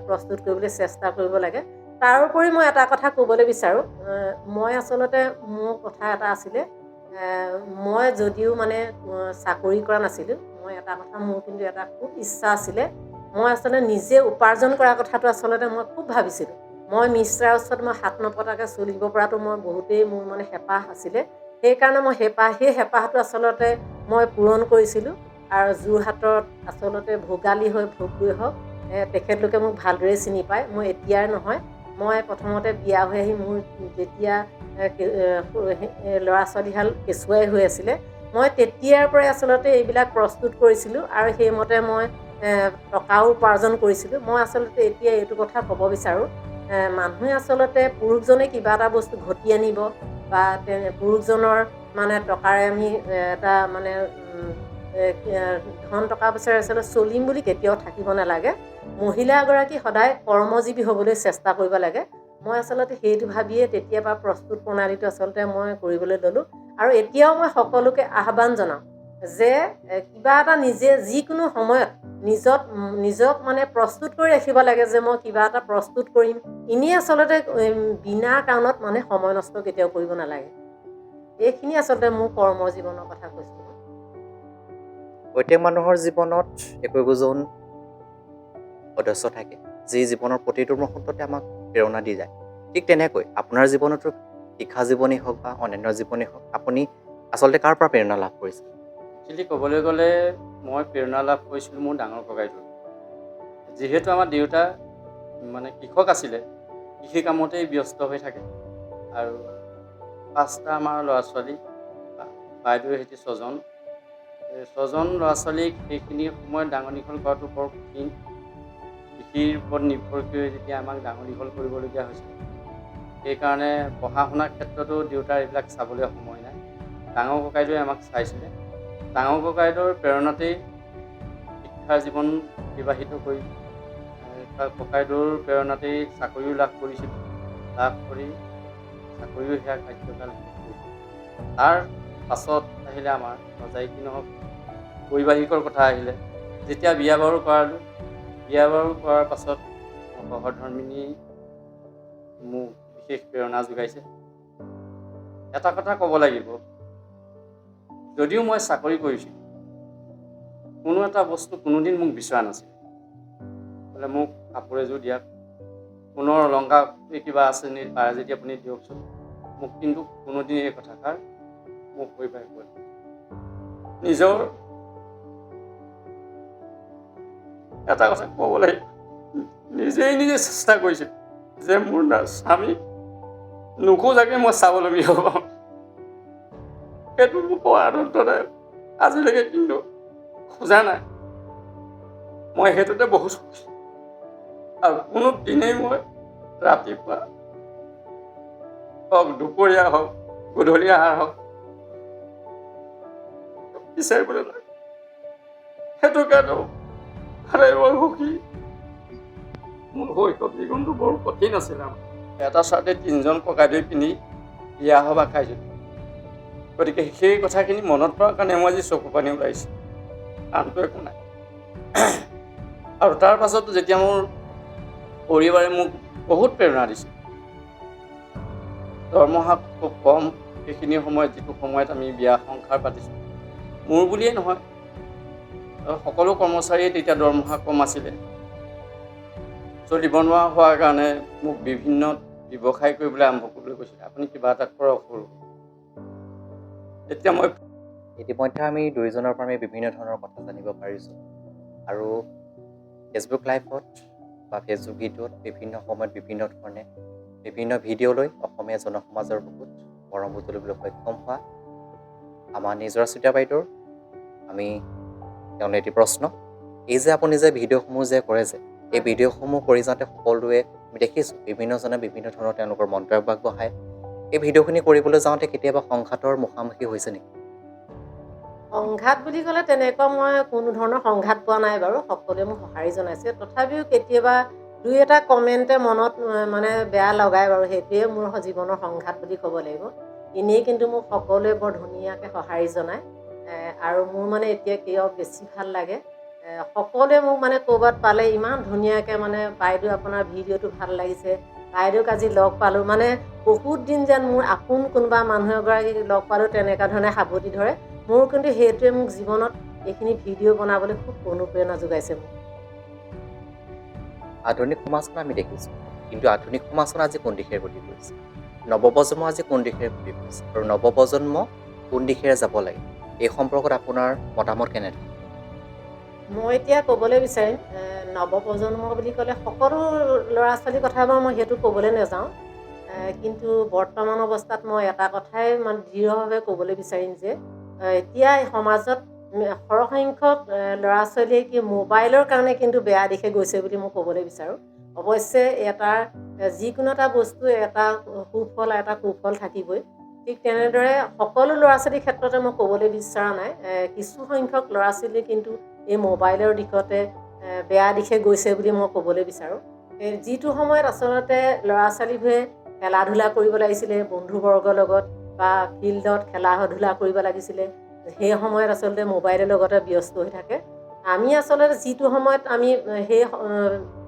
প্ৰস্তুত কৰিবলৈ চেষ্টা কৰিব লাগে। তাৰোপৰি মই এটা কথা ক'বলৈ বিচাৰোঁ। মই আচলতে মোৰ কথা এটা আছিলে, মই যদিও মানে চাকৰি কৰা নাছিলোঁ, মই এটা কথা মোৰ কিন্তু এটা খুব ইচ্ছা আছিলে। মই আচলতে নিজে উপাৰ্জন কৰা কথাটো আচলতে মই খুব ভাবিছিলোঁ। মই মিষ্ট্ৰাৰ ওচৰত মই হাত নপতাকৈ চলিব পৰাটো মই বহুতেই মোৰ মানে হেঁপাহ আছিলে। সেইকাৰণে মই সেই হেঁপাহটো আচলতে মই পূৰণ কৰিছিলোঁ। আৰু যোৰহাটত আচলতে ভোগালী হৈ ভোগলৈ হওক, তেখেতলোকে মোক ভালদৰে চিনি পায়। মই এতিয়াৰ নহয়, মই প্ৰথমতে বিয়া হৈ আহি মোৰ যেতিয়া ল'ৰা ছোৱালীহাল কেঁচুৱাই হৈ আছিলে, মই তেতিয়াৰ পৰাই আচলতে এইবিলাক প্ৰস্তুত কৰিছিলোঁ আৰু সেইমতে মই টকাও উপাৰ্জন কৰিছিলোঁ। মই আচলতে এতিয়া এইটো কথা ক'ব বিচাৰোঁ, মানুহে আচলতে পুৰুষজনে কিবা এটা বস্তু ঘটি আনিব বা পুৰুষজনৰ মানে টকাৰে আমি এটা মানে ধন টকা পইচাৰে আচলতে চলিম বুলি কেতিয়াও থাকিব নালাগে। মহিলাগৰাকী সদায় কৰ্মজীৱী হ'বলৈ চেষ্টা কৰিব লাগে। মই আচলতে সেইটো ভাবিয়ে তেতিয়াৰ পৰা প্ৰস্তুত প্ৰণালীটো আচলতে মই কৰিবলৈ ল'লোঁ। আৰু এতিয়াও মই সকলোকে আহ্বান জনাওঁ যে কিবা এটা নিজে যিকোনো সময়ত নিজক মানে প্ৰস্তুত কৰি ৰাখিব লাগে যে মই কিবা এটা প্ৰস্তুত কৰিম। এনেই আচলতে বিনা কাৰণত মানে সময় নষ্ট কেতিয়াও কৰিব নালাগে। এইখিনি আচলতে মোৰ কৰ্মজীৱনৰ কথা কৈছোঁ। প্ৰত্যেক মানুহৰ জীৱনত একোজন সদস্য থাকে, যি জীৱনৰ প্ৰতিটো মুহূৰ্ততে আমাক প্ৰেৰণা দি যায়। ঠিক তেনেকৈ আপোনাৰ জীৱনতো শিক্ষা জীৱনেই হওক বা অন্যান্য জীৱনেই হওক, আপুনি আচলতে কাৰ পৰা প্ৰেৰণা লাভ কৰিছে? একচুৱেলি ক'বলৈ গ'লে মই প্ৰেৰণা লাভ কৰিছিলোঁ মোৰ ডাঙৰ ককাইটোৰ। যিহেতু আমাৰ দেউতা মানে কৃষক আছিলে, কৃষি কামতেই ব্যস্ত হৈ থাকে আৰু 5টা আমাৰ ল'ৰা ছোৱালী, বাইদেউৰ সৈতে 6জন। 6জন ল'ৰা ছোৱালীক সেইখিনি সময়ত ডাঙৰ দীঘল কৰাটো বৰ কঠিন। কৃষিৰ ওপৰত নিৰ্ভৰ কৰি যেতিয়া আমাক ডাঙৰ দীঘল কৰিবলগীয়া হৈছিল, সেইকাৰণে পঢ়া শুনাৰ ক্ষেত্ৰতো দেউতাৰ এইবিলাক চাবলৈ সময় নাই। ডাঙৰ ককাইদেৱে আমাক চাইছিলে। ডাঙৰ ককাইদেউৰ প্ৰেৰণাতেই শিক্ষাৰ জীৱন অতিবাহিত কৰি ককাইদেউৰ প্ৰেৰণাতেই চাকৰিও লাভ কৰিছিলোঁ। লাভ কৰি চাকৰিও সেয়া কাৰ্যকাল শেষ কৰিছিলোঁ। তাৰ পাছত আহিলে আমাৰ ৰজাই কি নহওক পাৰিবাৰিকৰ কথা আহিলে। যেতিয়া বিয়া বাৰু কৰালোঁ, বিয়া বাৰু কৰাৰ পাছত সহধৰ্মিনী মোক বিশেষ প্ৰেৰণা যোগাইছে। এটা কথা ক'ব লাগিব, যদিও মই চাকৰি কৰিছিলোঁ, কোনো এটা বস্তু কোনোদিন মোক বিচৰা নাছিল। বোলে মোক কাপোৰ এযোৰ দিয়াক, সোণৰ অলংকাৰ কিবা আছে নি, পাৰে যদি আপুনি দিয়কচোন। মোক কিন্তু কোনোদিন এই কথাষাৰ মোক পৰিবাৰে কোৱা নাই। নিজৰ এটা কথা ক'ব লাগিব, নিজে চেষ্টা কৰিছিল যে মোৰ স্বামী নোখোজাকে মই স্বাৱলম্বী হ'ব পাৰোঁ। সেইটো মোক আনন্দদায়ক। আজিলৈকে কিন্তু খোজা নাই। মই সেইটোতে বহুত সুখী। আৰু কোনো দিনেই মই ৰাতিপুৱা হওক, দুপৰীয়া হওক, গধূলি আহাৰ হওক বিচাৰিবলৈ নাই। সেইটো কাৰণেও সদায় মই সুখী। মোৰ শৈশৱ জীৱনটো বৰ কঠিন আছিলে। এটা চাৰ্টে 3জন ককাইদেউ পিন্ধি বিয়া সভা খাইছিলোঁ। গতিকে সেই কথাখিনি মনত পৰাৰ কাৰণে মই আজি চকু পানী ওলাইছোঁ, আনটো একো নাই। আৰু তাৰ পাছতো যেতিয়া মোৰ পৰিবাৰে মোক বহুত প্ৰেৰণা দিছিল, দৰমহা খুব কম, সেইখিনি সময়ত যিটো সময়ত আমি বিয়া সংসাৰ পাতিছোঁ, মোৰ বুলিয়েই নহয় সকলো কৰ্মচাৰীয়ে তেতিয়া দৰমহা কম আছিলে। চলিব নোৱাৰা হোৱাৰ কাৰণে মোক বিভিন্ন ব্যৱসায় কৰিবলৈ আৰম্ভ কৰিবলৈ কৈছিলে। আপুনি কিবা এটা কৰক সৰু। এতিয়া মই ইতিমধ্যে আমি দুয়োজনৰ পৰা আমি বিভিন্ন ধৰণৰ কথা জানিব পাৰিছোঁ। আৰু ফেচবুক লাইভত বা ফেচবুক ভিডিঅ'ত বিভিন্ন সময়ত বিভিন্ন ধৰণে বিভিন্ন ভিডিঅ' লৈ অসমীয়া জনসমাজৰ বহুত মৰম বুটলিবলৈ সক্ষম হোৱা আমাৰ নিজৰ চিতা বাইদেউৰ আমি তেওঁলৈ এটি প্ৰশ্ন, এই যে আপুনি যে ভিডিঅ'সমূহ যে কৰে যে, এই ভিডিঅ'সমূহ কৰি যাওঁতে সকলোৱে আমি দেখিছোঁ বিভিন্নজনে বিভিন্ন ধৰণৰ তেওঁলোকৰ মন্তব্য আগবঢ়ায়। এই ভিডিঅ'খিনি কৰিবলৈ যাওঁতে কেতিয়াবা সংঘাতৰ মুখামুখি হৈছে নেকি? সংঘাত বুলি ক'লে তেনেকুৱা মই কোনো ধৰণৰ সংঘাত পোৱা নাই বাৰু, সকলোৱে মোক সঁহাৰি জনাইছে। তথাপিও কেতিয়াবা দুই এটা কমেণ্টে মনত মানে বেয়া লগায় বাৰু, সেইটোৱে মোৰ জীৱনৰ সংঘাত বুলি ক'ব লাগিব। এনেই কিন্তু মোক সকলোৱে বৰ ধুনীয়াকৈ সঁহাৰি জনায়। আৰু মোৰ মানে এতিয়া কিয় বেছি ভাল লাগে, সকলোৱে মোক মানে ক'ৰবাত পালে ইমান ধুনীয়াকৈ মানে বাইদেউ আপোনাৰ ভিডিঅ'টো ভাল লাগিছে, বাইদেউক আজি লগ পালোঁ, মানে বহুত দিন যেন মোৰ আপোন কোনোবা মানুহ এগৰাকীক লগ পালোঁ তেনেকুৱা ধৰণে সাৱটি ধৰে। মোৰ কিন্তু সেইটোৱে মোক জীৱনত এইখিনি ভিডিঅ' বনাবলৈ খুব অনুপ্ৰেৰণা যোগাইছে মোক। আধুনিক সমাজখন আমি দেখিছোঁ, কিন্তু আধুনিক সমাজখন আজি কোন দিশে গতি কৰিছে? নৱপ্ৰজন্ম আজি কোন দিশে গতি কৰিছে আৰু নৱপ্ৰজন্ম কোন দিশেৰে যাব লাগে, এই সম্পৰ্কত আপোনাৰ মতামত কেনেধৰণৰ? মই এতিয়া ক'বলৈ বিচাৰিম, নৱপ্ৰজন্ম বুলি ক'লে সকলো ল'ৰা ছোৱালীৰ কথা বাৰু মই সেইটো ক'বলৈ নাযাওঁ, কিন্তু বৰ্তমান অৱস্থাত মই এটা কথাই মানে দৃঢ়ভাৱে ক'বলৈ বিচাৰিম যে এতিয়া এই সমাজত সৰহসংখ্যক ল'ৰা ছোৱালীয়ে কি মোবাইলৰ কাৰণে কিন্তু বেয়া দিশে গৈছে বুলি মই ক'বলৈ বিচাৰোঁ। অৱশ্যে এটাৰ যিকোনো এটা বস্তু এটা সুফল এটা কুফল থাকিবই। ঠিক তেনেদৰে সকলো ল'ৰা ছোৱালীৰ ক্ষেত্ৰতে মই ক'বলৈ বিচৰা নাই, কিছু সংখ্যক ল'ৰা ছোৱালী কিন্তু এই মোবাইলৰ দিশতে বেয়া দিশে গৈছে বুলি মই ক'বলৈ বিচাৰোঁ। যিটো সময়ত আচলতে ল'ৰা ছোৱালীবোৰে খেলা ধূলা কৰিব লাগিছিলে বন্ধুবৰ্গৰ লগত বা ফিল্ডত খেলা ধূলা কৰিব লাগিছিলে, সেই সময়ত আচলতে মোবাইলৰ লগতে ব্যস্ত হৈ থাকে। আমি আচলতে যিটো সময়ত আমি সেই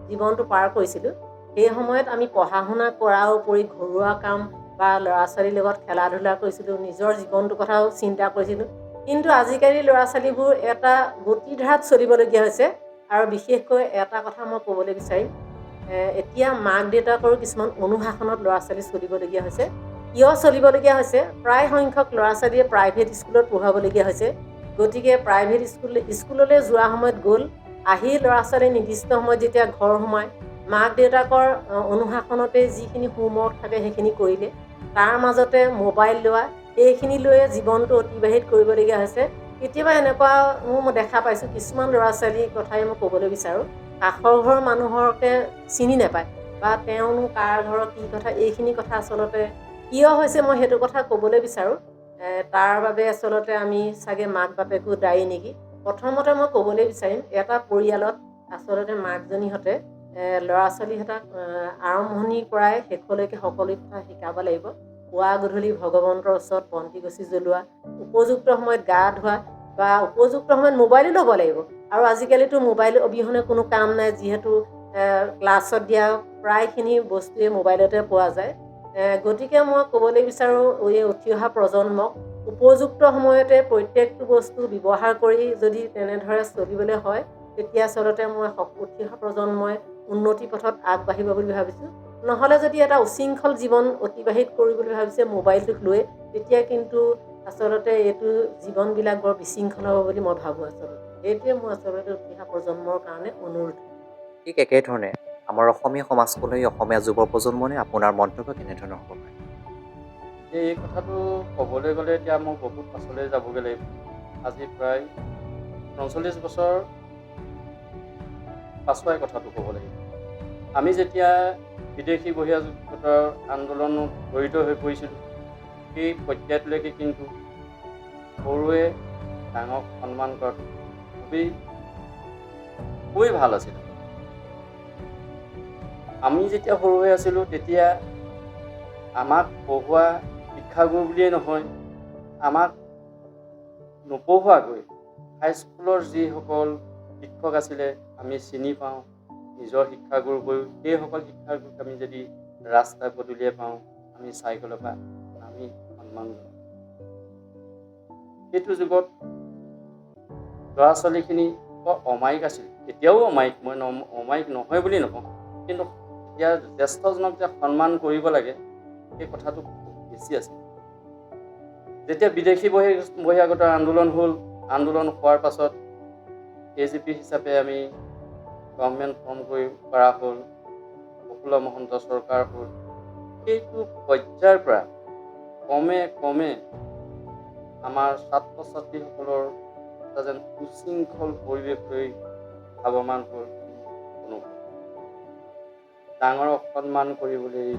জীৱনটো পাৰ কৰিছিলোঁ, সেই সময়ত আমি পঢ়া শুনা কৰাৰ উপৰি ঘৰুৱা কাম বা ল'ৰা ছোৱালীৰ লগত খেলা ধূলা কৰিছিলোঁ, নিজৰ জীৱনটোৰ কথাও চিন্তা কৰিছিলোঁ। কিন্তু আজিকালি ল'ৰা ছোৱালীবোৰ এটা গতিধাৰাত চলিবলগীয়া হৈছে। আৰু বিশেষকৈ এটা কথা মই ক'বলৈ বিচাৰিম, এতিয়া মাক দেউতাকৰো কিছুমান অনুশাসনত ল'ৰা ছোৱালী চলিবলগীয়া হৈছে। কিয় চলিবলগীয়া হৈছে? প্ৰায় সংখ্যক ল'ৰা ছোৱালীয়ে প্ৰাইভেট স্কুলত পঢ়াবলগীয়া হৈছে। গতিকে প্ৰাইভেট স্কুললৈ যোৱা সময়ত গ'ল, আহি ল'ৰা ছোৱালী নিৰ্দিষ্ট সময়ত যেতিয়া ঘৰ সোমায়, মাক দেউতাকৰ অনুশাসনতে যিখিনি হোমৱৰ্ক থাকে সেইখিনি কৰিলে, তাৰ মাজতে মোবাইল লোৱা, এইখিনি লৈয়ে জীৱনটো অতিবাহিত কৰিবলগীয়া হৈছে। কেতিয়াবা এনেকুৱা মই দেখা পাইছোঁ, কিছুমান ল'ৰা ছোৱালীৰ কথাই মই ক'বলৈ বিচাৰোঁ, কাষৰ ঘৰৰ মানুহকে চিনি নাপায় বা তেওঁনো কাৰ ঘৰৰ কি কথা, এইখিনি কথা আচলতে কিয় হৈছে মই সেইটো কথা ক'বলৈ বিচাৰোঁ। তাৰ বাবে আচলতে আমি চাগে মাক বাপেকো দায়ী নেকি। প্ৰথমতে মই ক'বলৈ বিচাৰিম, এটা পৰিয়ালত আচলতে মাকজনীহঁতে ল'ৰা ছোৱালীহঁতক আৰম্ভণিৰ পৰাই শেষলৈকে সকলো কথা শিকাব লাগিব। পুৱা গধূলি ভগৱন্তৰ ওচৰত বন্তি গছি জ্বলোৱা, উপযুক্ত সময়ত গা ধোৱা বা উপযুক্ত সময়ত মোবাইলো ল'ব লাগিব। আৰু আজিকালিতো মোবাইল অবিহনে কোনো কাম নাই, যিহেতু ক্লাছত দিয়া প্ৰায়খিনি বস্তুৱে মোবাইলতে পোৱা যায়। গতিকে মই ক'বলৈ বিচাৰোঁ, এই উঠি অহা প্ৰজন্মক উপযুক্ত সময়তে প্ৰত্যেকটো বস্তু ব্যৱহাৰ কৰি যদি তেনেদৰে চলিবলৈ হয়, তেতিয়া আচলতে মই উঠি অহা প্ৰজন্মই উন্নতি পথত আগবাঢ়িব বুলি ভাবিছোঁ। নহ'লে যদি এটা উশৃংখল জীৱন অতিবাহিত কৰিবলৈ ভাবিছে মোবাইলটোক লৈ, তেতিয়া কিন্তু আচলতে এইটো জীৱনবিলাক বৰ বিশৃংখল হ'ব বুলি মই ভাবোঁ। আচলতে এইটোৱে মোৰ আচলতে উঠি অহা প্ৰজন্মৰ কাৰণে অনুৰোধ। ঠিক একেধৰণে আমাৰ অসমীয়া সমাজখনলৈ অসমীয়া যুৱ প্ৰজন্মনে আপোনাৰ মন্তব্য কেনেধৰণৰ হ'ব পাৰে? এই কথাটো ক'বলৈ গ'লে এতিয়া মই বহুত পাছলৈ যাবগৈ লাগিব। আজি প্ৰায় ৪৯ বছৰ পাছুৱাই কথাটো ক'ব লাগিব। আমি যেতিয়া বিদেশী বহিৰাগতৰ আন্দোলনত জড়িত হৈ পৰিছিলোঁ, সেই পৰ্যায়টোলৈকে কিন্তু সৰুৱে ডাঙৰক সন্মান কৰাটো খুবেই ভাল আছিল। আমি যেতিয়া সৰু হৈ আছিলোঁ, তেতিয়া আমাক পঢ়োৱা শিক্ষাগুৰু বুলিয়েই নহয়, আমাক নপঢ়োৱাকৈ হাইস্কুলৰ যিসকল শিক্ষক আছিলে আমি চিনি পাওঁ, নিজৰ শিক্ষাগুৰুকৈও সেইসকল শিক্ষাগুৰুক আমি যদি ৰাস্তা পদূলিয়ে পাওঁ, আমি চাইকেলৰ পৰা নামি সন্মান জনাওঁ। সেইটো যুগত ল'ৰা ছোৱালীখিনি বৰ অমায়িক আছিল। এতিয়াও অমায়িক, মই অমায়িক নহয় বুলি নকওঁ, কিন্তু এতিয়া জ্যেষ্ঠজনক যে সন্মান কৰিব লাগে সেই কথাটো খুব বেছি আছিল। যেতিয়া বিদেশী বহিৰাগতৰ আন্দোলন হ'ল, আন্দোলন হোৱাৰ পাছত AGP হিচাপে আমি গভৰ্ণমেণ্ট ফৰ্ম কৰা হ'ল, প্ৰফুল্ল মহন্ত চৰকাৰ হ'ল, সেইটো পৰ্যায়ৰ পৰা ক্ৰমে আমাৰ ছাত্ৰ ছাত্ৰীসকলৰ এটা যেন উশৃংখল পৰিৱেশ লৈ ধাৱমান হ'ল অনুভৱ। ডাঙৰক সন্মান কৰিবলৈ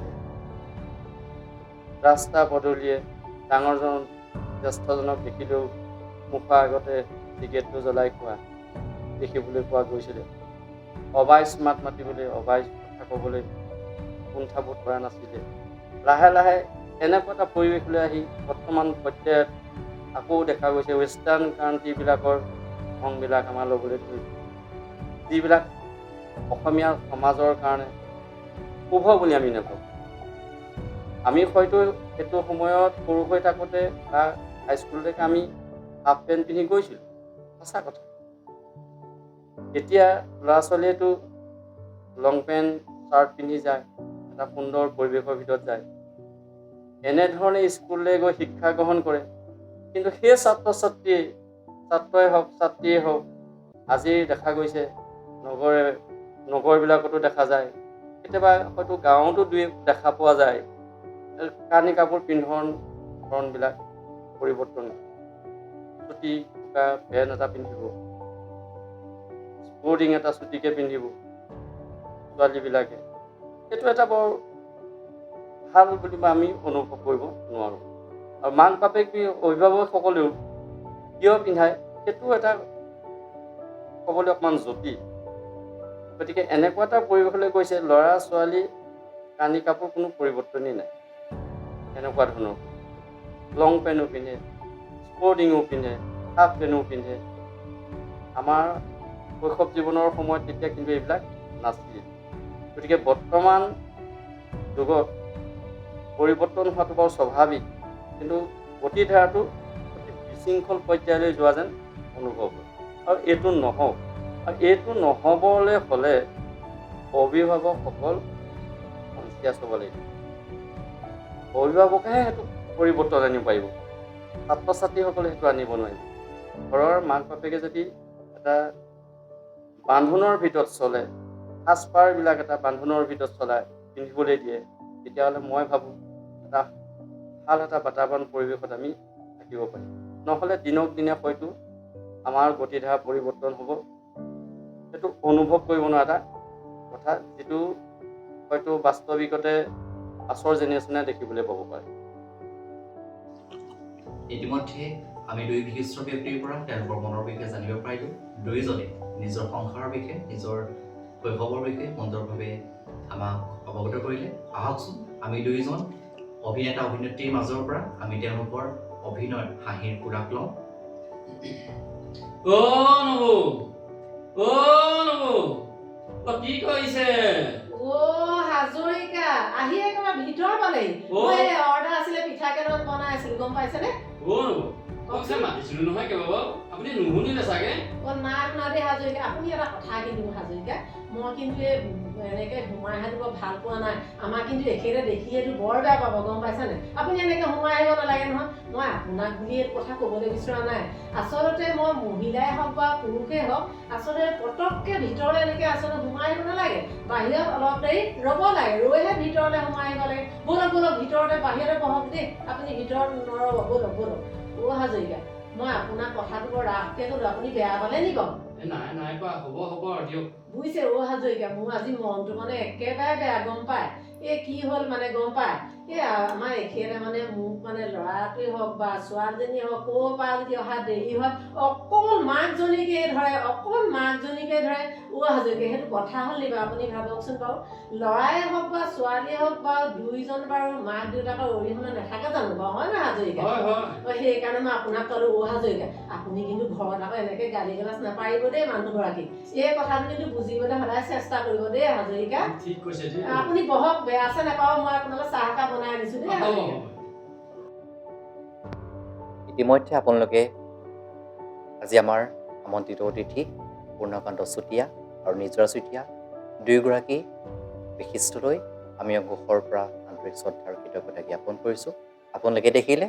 ৰাস্তা পদূলিয়ে ডাঙৰজন জ্যেষ্ঠজনক দেখিলেও মুখৰ আগতে চিগাৰেটটো জ্বলাই খোৱা দেখিবলৈ পোৱা গৈছিলে। অবাইচ মাত মাতিবলৈ, অবাইচ কথা ক'বলৈ কুণ্ঠাবোধ কৰা নাছিলে। লাহে লাহে এনেকুৱা এটা পৰিৱেশলৈ আহি বৰ্তমান পৰ্যায়ত আকৌ দেখা গৈছে ৱেষ্টাৰ্ণ কাণ্ট্ৰিবিলাকৰ ধংবিলাক আমাৰ ল'বলৈ ধৰিছে, যিবিলাক অসমীয়া সমাজৰ কাৰণে শুভ বুলি আমি নাভাবোঁ। আমি হয়তো সেইটো সময়ত সৰু হৈ থাকোঁতে বা হাইস্কুললৈকে আমি হাফ পেণ্ট পিন্ধি গৈছিলোঁ, সঁচা কথা। এতিয়া ল'ৰা ছোৱালীয়েতো লং পেণ্ট চাৰ্ট পিন্ধি যায়, এটা সুন্দৰ পৰিৱেশৰ ভিতৰত যায়, এনেধৰণে স্কুললৈ গৈ শিক্ষা গ্ৰহণ কৰে। কিন্তু সেই ছাত্ৰই হওক ছাত্ৰীয়ে হওক আজি দেখা গৈছে নগৰবিলাকতো দেখা যায়, কেতিয়াবা হয়তো গাঁৱতো দুই দেখা পোৱা যায়, কানি কাপোৰ পিন্ধন ধৰণবিলাক পৰিৱৰ্তন। চুটি চোকা পেণ্ট এটা পিন্ধিব, স্পৰ্টিং এটা চুটিকৈ পিন্ধিব ছোৱালীবিলাকে। সেইটো এটা বৰ ভাল বুলি আমি অনুভৱ কৰিব নোৱাৰোঁ। আৰু মাক বাপেক অভিভাৱকসকলেও কিয় পিন্ধায় সেইটো এটা ক'বলৈ অকণমান জটিল। গতিকে এনেকুৱা এটা পৰিৱেশলৈ গৈছে ল'ৰা ছোৱালী কানি কাপোৰ কোনো পৰিৱৰ্তনেই নাই। এনেকুৱা ধৰণৰ লং পেণ্টো পিন্ধে, স্পৰ্টিঙো পিন্ধে, হাফ পেণ্টো পিন্ধে। আমাৰ শৈশৱ জীৱনৰ সময়ত তেতিয়া কিন্তু এইবিলাক নাছিল। গতিকে বৰ্তমান যুগত পৰিৱৰ্তন হোৱাটো বাৰু স্বাভাৱিক, কিন্তু গতিধাৰাটো অতি বিশৃংখল পৰ্যায়লৈ যোৱা যেন অনুভৱ হয়। আৰু এইটো নহওক, আৰু এইটো নহ'বলৈ হ'লে অভিভাৱকসকল কনচিয়াছ হ'ব লাগিব। অভিভাৱকেহে সেইটো পৰিৱৰ্তন আনিব পাৰিব, ছাত্ৰ ছাত্ৰীসকলে সেইটো আনিব নোৱাৰিব। ঘৰৰ মাক বাপেকে যদি এটা বান্ধোনৰ ভিতৰত চলে, সাজপাৰবিলাক এটা বান্ধোনৰ ভিতৰত চলাই পিন্ধিবলৈ দিয়ে, তেতিয়াহ'লে মই ভাবোঁ এটা ভাল এটা বাতাবৰণ পৰিৱেশত আমি থাকিব পাৰিম। নহ'লে দিনক দিনে হয়তো আমাৰ গতিধাৰা পৰিৱৰ্তন হ'ব। সেইটো অনুভৱ কৰিব নোৱাৰা এটা কথা, যিটো হয়তো বাস্তৱিকতে পাছৰ জেনেৰেশ্যনে দেখিবলৈ পাব পাৰে। ইতিমধ্যে আমি দুই বিশিষ্ট ব্যক্তিৰ পৰা তেওঁলোকৰ মনৰ বিষয়ে জানিব পাৰিলোঁ। দুয়োজনে নিজৰ সংসাৰৰ বিষয়ে, নিজৰ শৈশৱৰ বিষয়ে সুন্দৰভাৱে আমাক অৱগত কৰিলে। আহকচোন আমি দুয়োজন অভিনেতা অভিনেত্ৰীৰ মাজৰ পৰা আমি তেওঁলোকৰ অভিনয় হাঁহিৰ খোৰাক লওঁ। কি কৰিছে? হাজৰিকা আহি একেবাৰে ভিতৰ পালেহি। মই অৰ্ডাৰ আছিলে পিঠা কেইটামান বনাই আছিলো, গম পাইছেনে? মাতিছিলো নহয় কেইবাবাৰো, আপুনি নুশুনিলে চাগে। নাই শুনা দেই হাজৰিকা। আপুনি এটা কথা কিন্তু হাজৰিকা, মই কিন্তু এনেকে সোমাই আহিব ভাল পোৱা নাই। আমাক কিন্তু এখেতে দেখিলেতো বৰ বেয়া পাব, গম পাইছেনে? আপুনি এনেকে সোমাই আহিব নালাগে নহয়। মই আপোনাক বুলি এইটো কথা ক'বলৈ বিচৰা নাই। আচলতে মই মহিলাই হওক বা পুৰুষেই হওক, আচলতে পটককে ভিতৰলৈ এনেকে আচলতে সোমাই আহিব নালাগে। বাহিৰত অলপ দেৰি ৰ'ব লাগে, ৰৈহে ভিতৰলৈ সোমাই আহিব লাগে। ব'লক ব'লক ভিতৰতে বাহিৰতে বহক দেই, আপুনি ভিতৰত নৰব, ব'লক ব'লক। হাজৰিকা, মই আপোনাৰ কথাটো বৰ ৰাফকে ক'লো, আপুনি বেয়া পালে নি বাৰু? নাই কোৱা, হ'ব দিয়ক। বুজিছে হাজৰিকা, মোৰ আজি মনটো মানে একেবাৰে বেয়া, গম পায়? কি হ'ল মানে গম পায়? আমাৰ এখেতে মানে মোক মানে ল'ৰাটোৱে হওক বা ছোৱালীজনীয়ে হওক, ক'ৰ পৰা যদি অহা দেৰি হয় অকল মাকজনীকে ধৰে, হাজৰিকা, সেইটো কথা হ'ল নি বাৰু? আপুনি ভাবকচোন বাৰু, ল'ৰাই হওক বা ছোৱালীয়ে হওক বা দুইজন বাৰু মাক দেউতাকৰ অৰিহণা নাথাকে জানো বাৰু, হয় নহয় হাজৰিকা? সেইকাৰণে মই আপোনাক ক'লো হাজৰিকা, আপুনি কিন্তু ঘৰত আকৌ এনেকে গালি গালাজ নাপাৰিব দেই মানুহগৰাকীক। এই কথাটো কিন্তু বুজিবলৈ সদায় চেষ্টা কৰিব দেই হাজৰিকা। ঠিক কৈছে। আপুনি বহক, বেয়া আছে নাপাব, মই আপোনালোকে চাহ একাপ বনাই আনিছো দেই হাজৰিকা। ইতিমধ্যে আপোনালোকে আজি আমাৰ আমন্ত্ৰিত অতিথি পূৰ্ণকান্ত চুতীয়া আৰু নিজৰা চুতীয়া দুয়োগৰাকী বিশিষ্টলৈ আমি অংকুশৰ পৰা আন্তৰিক শ্ৰদ্ধা আৰু কৃতজ্ঞতা জ্ঞাপন কৰিছোঁ। আপোনালোকে দেখিলে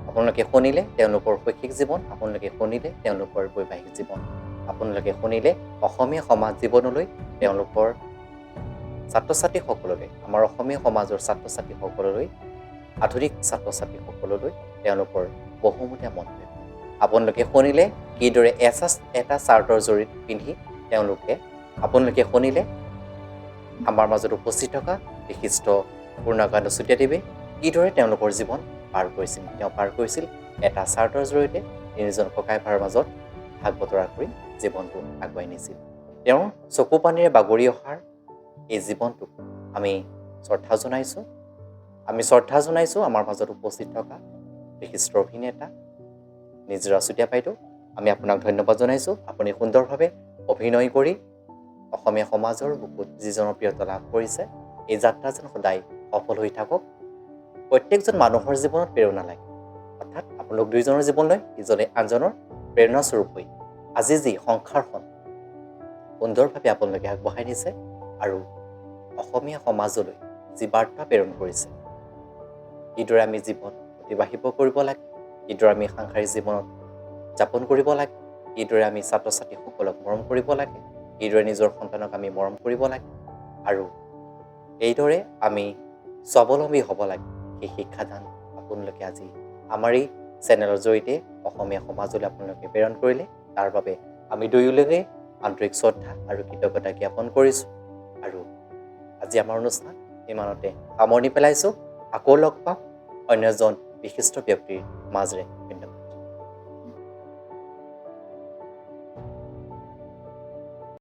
আপোনালোকে শুনিলে তেওঁলোকৰ শৈক্ষিক জীৱন, আপোনালোকে শুনিলে তেওঁলোকৰ বৈবাহিক জীৱন, আপোনালোকে শুনিলে অসমীয়া সমাজ জীৱনলৈ তেওঁলোকৰ ছাত্ৰ ছাত্ৰীসকললৈ, আমাৰ অসমীয়া সমাজৰ ছাত্ৰ ছাত্ৰীসকললৈ, আধুনিক ছাত্ৰ ছাত্ৰীসকললৈ তেওঁলোকৰ বহুমূলীয়া মন্তব্য। আপোনালোকে শুনিলে কিদৰে এটা চাৰ্টৰ জড়িত পিন্ধি আপোনালোকে শুনিলে আমাৰ মাজত উপস্থিত থকা বিশিষ্ট পূৰ্ণকান্ত চুতীয়াদেৱে কিদৰে তেওঁলোকৰ জীৱন পাৰ কৰিছিল তেওঁ পাৰ কৰিছিল এটা চাৰ্টৰ জৰিয়তে তিনিজন ককাই ভাইৰ মাজত ভাগ বতৰা কৰি জীৱনটো আগুৱাই নিছিল তেওঁৰ চকু পানীৰে বাগৰি অহাৰ এই জীৱনটোক আমি শ্ৰদ্ধা জনাইছোঁ আমাৰ মাজত উপস্থিত থকা বিশিষ্ট অভিনেতা নিজৰা চুতীয়া বাইদেউ আমি আপোনাক ধন্যবাদ জনাইছোঁ আপুনি সুন্দৰভাৱে অভিনয় কৰি অসমীয়া সমাজৰ বুকুত যি জনপ্ৰিয়তা লাভ কৰিছে এই যাত্ৰা যেন সদায় সফল হৈ থাকক প্ৰত্যেকজন মানুহৰ জীৱনত প্ৰেৰণা লাগে অৰ্থাৎ আপোনালোক দুইজনৰ জীৱনলৈ ইজনে আনজনৰ প্ৰেৰণাস্বৰূপ হৈ আজি যি সংসাৰখন সুন্দৰভাৱে আপোনালোকে আগবঢ়াই নিছে আৰু অসমীয়া সমাজলৈ যি বাৰ্তা প্ৰেৰণ কৰিছে কিদৰে আমি জীৱন অতিবাহিত কৰিব লাগে কিদৰে আমি সাংসাৰিক জীৱনত যাপন কৰিব লাগে কিদৰে আমি ছাত্ৰ ছাত্ৰীসকলক মৰম কৰিব লাগে কিদৰে নিজৰ সন্তানক আমি মৰম কৰিব লাগে আৰু এইদৰে আমি স্বাৱলম্বী হ'ব লাগে সেই শিক্ষাদান আপোনালোকে আজি আমাৰ এই চেনেলৰ জৰিয়তে অসমীয়া সমাজলৈ আপোনালোকে প্ৰেৰণ কৰিলে তাৰ বাবে আমি দুয়োলোকে আন্তৰিক শ্ৰদ্ধা আৰু কৃতজ্ঞতা জ্ঞাপন কৰিছোঁ আৰু আজি আমাৰ অনুষ্ঠান ইমানতে সামৰণি পেলাইছোঁ আকৌ লগ পাম অন্য এজন বিশিষ্ট ব্যক্তিৰ মাজেৰে